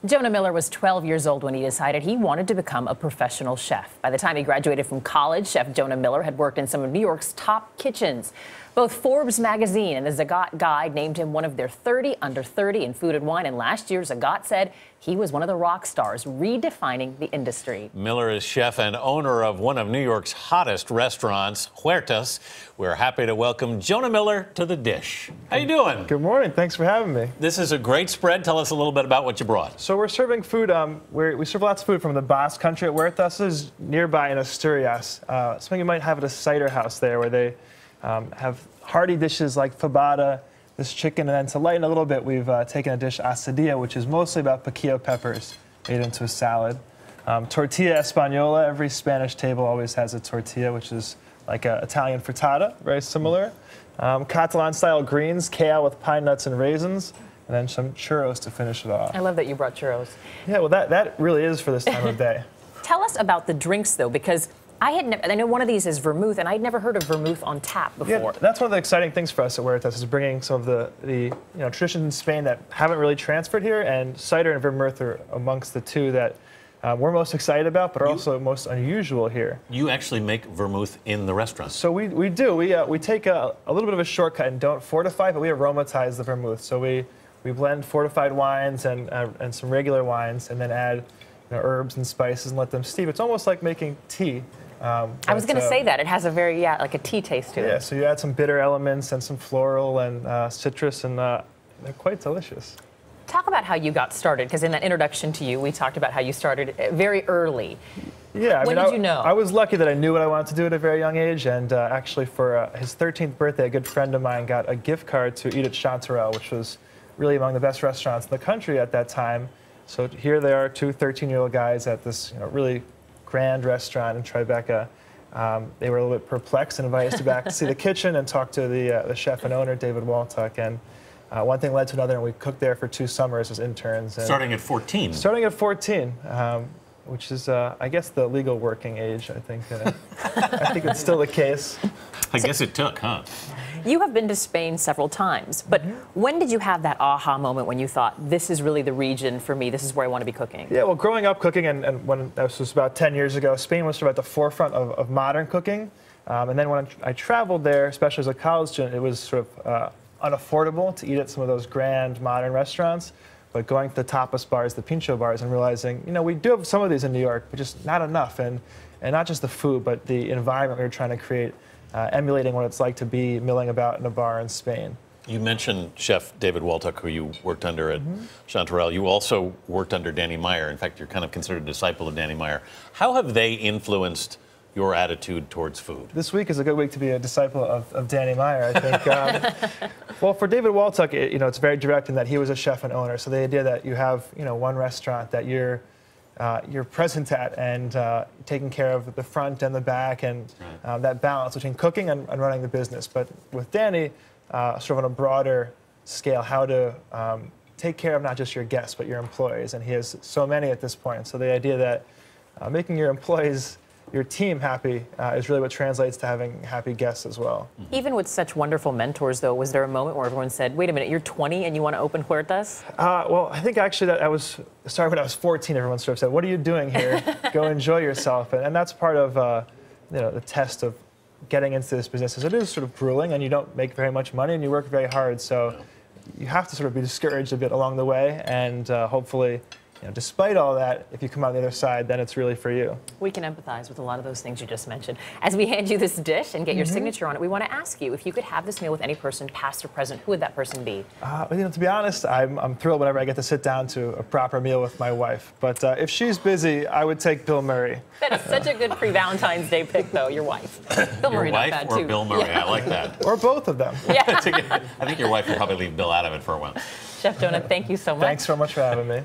Jonah Miller was 12 years old when he decided he wanted to become a professional chef. By the time he graduated from college, Chef Jonah Miller had worked in some of New York's top kitchens. Both Forbes magazine and the Zagat guide named him one of their 30 under 30 in food and wine. And last year, Zagat said he was one of the rock stars redefining the industry. Miller is chef and owner of one of New York's hottest restaurants, Huertas. We're happy to welcome Jonah Miller to the dish. How you doing? Good morning. Thanks for having me. This is a great spread. Tell us a little bit about what you brought. So we're serving food. We serve lots of food from the Basque country at Huertas. This is nearby in Asturias. Something you might have at a cider house there, where they have hearty dishes like fabada, this chicken, and then to lighten a little bit, we've taken a dish asadilla, which is mostly about piquillo peppers made into a salad. Tortilla española. Every Spanish table always has a tortilla, which is like an Italian frittata, very similar. Catalan-style greens, kale with pine nuts and raisins, and then some churros to finish it off. I love that you brought churros. Yeah, well, that really is for this time of day. Tell us about the drinks, though, because I know one of these is vermouth, and I'd never heard of vermouth on tap before. Yeah, that's one of the exciting things for us at Huertas, is bringing some of the traditions in Spain that haven't really transferred here, and cider and vermouth are amongst the two that we're most excited about, but are also most unusual here. You actually make vermouth in the restaurant. So we do. We take a little bit of a shortcut and don't fortify, but we aromatize the vermouth. So we blend fortified wines and some regular wines, and then add herbs and spices and let them steep. It's almost like making tea. I was going to say that. It has a very, like a tea taste to it. Yeah, so you add some bitter elements and some floral and citrus, and they're quite delicious. Talk about how you got started, because in that introduction to you, we talked about how you started very early. Yeah, When did you know? I was lucky that I knew what I wanted to do at a very young age, and actually for his 13th birthday, a good friend of mine got a gift card to eat at Chanterelle, which was really among the best restaurants in the country at that time. So here they are, two 13-year-old guys at this really grand restaurant in Tribeca. They were a little bit perplexed and invited us back to see the kitchen and talk to the chef and owner, David Waltuck. And one thing led to another, and we cooked there for 2 summers as interns. And starting at 14? Starting at 14, which is, I guess, the legal working age, I think. I think it's still the case. I guess it took, huh? You have been to Spain several times, but when did you have that aha moment when you thought, this is really the region for me, this is where I want to be cooking? Yeah, well, growing up cooking, and when this was about 10 years ago, Spain was sort of at the forefront of modern cooking. And then when I traveled there, especially as a college student, it was sort of unaffordable to eat at some of those grand modern restaurants. But going to the tapas bars, the pincho bars, and realizing, we do have some of these in New York, but just not enough. And not just the food, but the environment we were trying to create, emulating what it's like to be milling about in a bar in Spain. You mentioned Chef David Waltuck, who you worked under at Chanterelle. You also worked under Danny Meyer. In fact, you're kind of considered a disciple of Danny Meyer. How have they influenced your attitude towards food? This week is a good week to be a disciple of Danny Meyer, I think. Well, for David Waltuck, it's very direct in that he was a chef and owner. So the idea that you have, one restaurant that you're present at and taking care of the front and the back, and that balance between cooking and running the business. But with Danny, sort of on a broader scale, how to take care of not just your guests, but your employees. And he has so many at this point. So the idea that making your employees, your team happy is really what translates to having happy guests as well. Even with such wonderful mentors, though, was there a moment where everyone said, wait a minute, you're 20 and you want to open Huertas? Well, I think actually that started when I was 14. Everyone sort of said, what are you doing here? Go enjoy yourself. And that's part of the test of getting into this business. Is it is sort of grueling, and you don't make very much money, and you work very hard. So you have to sort of be discouraged a bit along the way, and hopefully, despite all that, if you come out the other side, then it's really for you. We can empathize with a lot of those things you just mentioned. As we hand you this dish and get your signature on it, we want to ask you, if you could have this meal with any person, past or present, who would that person be? To be honest, I'm thrilled whenever I get to sit down to a proper meal with my wife. But if she's busy, I would take Bill Murray. That is such a good pre-Valentine's Day pick, though, your wife. Bill Murray, not bad, or too. Bill Murray, yeah. I like that. Or both of them. Yeah. I think your wife would probably leave Bill out of it for a while. Chef Jonah, thank you so much. Thanks so much for having me.